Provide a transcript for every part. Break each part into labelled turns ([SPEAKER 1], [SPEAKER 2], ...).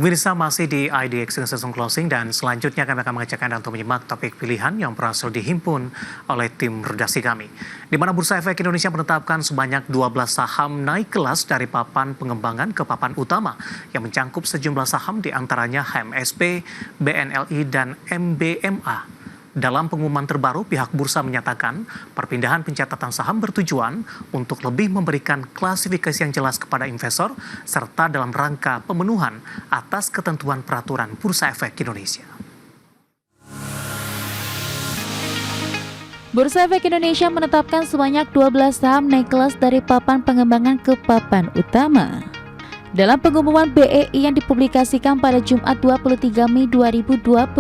[SPEAKER 1] Pemirsa masih di IDX Season Closing dan selanjutnya kami akan mengajak Anda untuk menyimak topik pilihan yang berhasil dihimpun oleh tim redaksi kami. Di mana Bursa Efek Indonesia menetapkan sebanyak 12 saham naik kelas dari papan pengembangan ke papan utama yang mencangkup sejumlah saham diantaranya HMSP, BNLI, dan MBMA. Dalam pengumuman terbaru, pihak bursa menyatakan perpindahan pencatatan saham bertujuan untuk lebih memberikan klasifikasi yang jelas kepada investor serta dalam rangka pemenuhan atas ketentuan peraturan Bursa Efek Indonesia.
[SPEAKER 2] Bursa Efek Indonesia menetapkan sebanyak 12 saham naik kelas dari papan pengembangan ke papan utama. Dalam pengumuman BEI yang dipublikasikan pada Jumat 23 Mei 2025,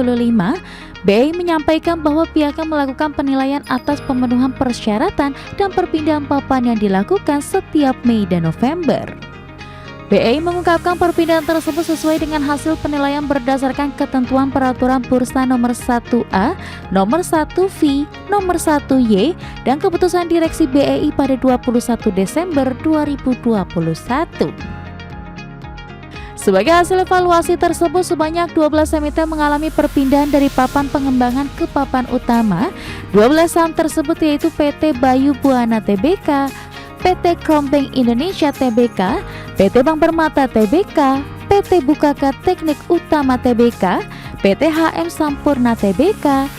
[SPEAKER 2] BEI menyampaikan bahwa pihaknya melakukan penilaian atas pemenuhan persyaratan dan perpindahan papan yang dilakukan setiap Mei dan November. BEI mengungkapkan perpindahan tersebut sesuai dengan hasil penilaian berdasarkan ketentuan peraturan bursa nomor 1A, nomor 1V, nomor 1Y, dan keputusan direksi BEI pada 21 Desember 2021. Sebagai hasil evaluasi tersebut, sebanyak 12 emiten mengalami perpindahan dari papan pengembangan ke papan utama. 12 saham tersebut yaitu PT Bayu Buana Tbk, PT Krombank Indonesia Tbk, PT Bank Permata Tbk, PT Bukaka Teknik Utama Tbk, PT HM Sampurna Tbk,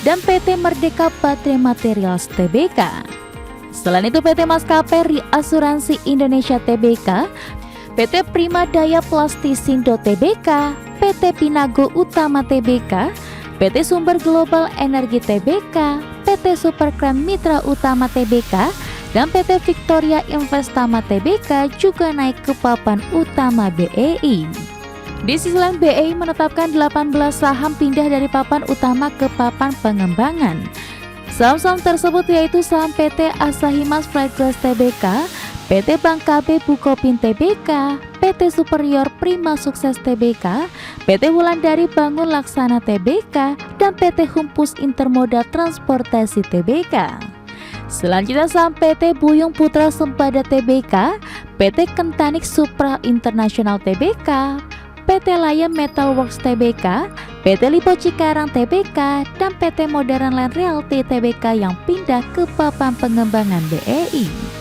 [SPEAKER 2] dan PT Merdeka Baterai Materials Tbk. Selain itu, PT Maskapai Asuransi Indonesia Tbk, PT Prima Daya Plastisindo Tbk, PT Pinago Utama Tbk, PT Sumber Global Energi Tbk, PT Superkrem Mitra Utama Tbk, dan PT Victoria Investama Tbk juga naik ke papan utama BEI. Di sisi lain, BEI menetapkan 18 saham pindah dari papan utama ke papan pengembangan. Saham-saham tersebut yaitu saham PT Asahimas Fragrance Tbk, PT Bank KB Bukopin Tbk, PT Superior Prima Sukses Tbk, PT Wulandari Bangun Laksana Tbk, dan PT Humpus Intermoda Transportasi Tbk. Selanjutnya saham PT Buyung Putra Sempada Tbk, PT Kentanik Supra International Tbk, PT Lion Metalworks Tbk, PT Lipo Cikarang Tbk, dan PT Modern Land Realty Tbk yang pindah ke papan pengembangan BEI.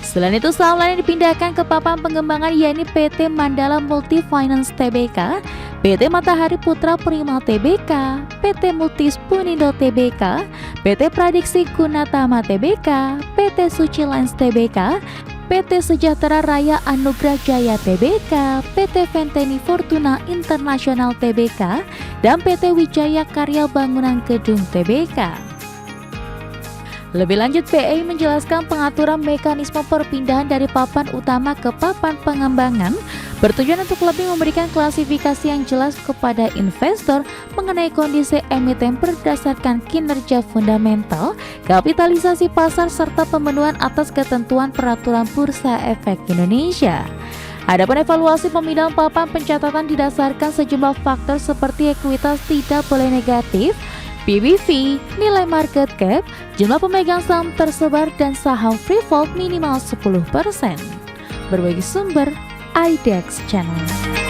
[SPEAKER 2] Selain itu, saham lain yang dipindahkan ke papan pengembangan yakni PT Mandala Multi Finance Tbk, PT Matahari Putra Prima Tbk, PT Multis Punindo Tbk, PT Pradiksi Gunatama Tbk, PT Suci Lines Tbk, PT Sejahtera Raya Anugrah Jaya Tbk, PT Venteni Fortuna International Tbk, dan PT Wijaya Karya Bangunan Gedung Tbk. Lebih lanjut, BEI menjelaskan pengaturan mekanisme perpindahan dari papan utama ke papan pengembangan bertujuan untuk lebih memberikan klasifikasi yang jelas kepada investor mengenai kondisi emiten berdasarkan kinerja fundamental, kapitalisasi pasar, serta pemenuhan atas ketentuan peraturan Bursa Efek Indonesia. Adapun evaluasi pemindahan papan pencatatan didasarkan sejumlah faktor seperti ekuitas tidak boleh negatif, PBV, nilai market cap, jumlah pemegang saham tersebar, dan saham free float minimal 10%. Berbagi sumber, IDX Channel.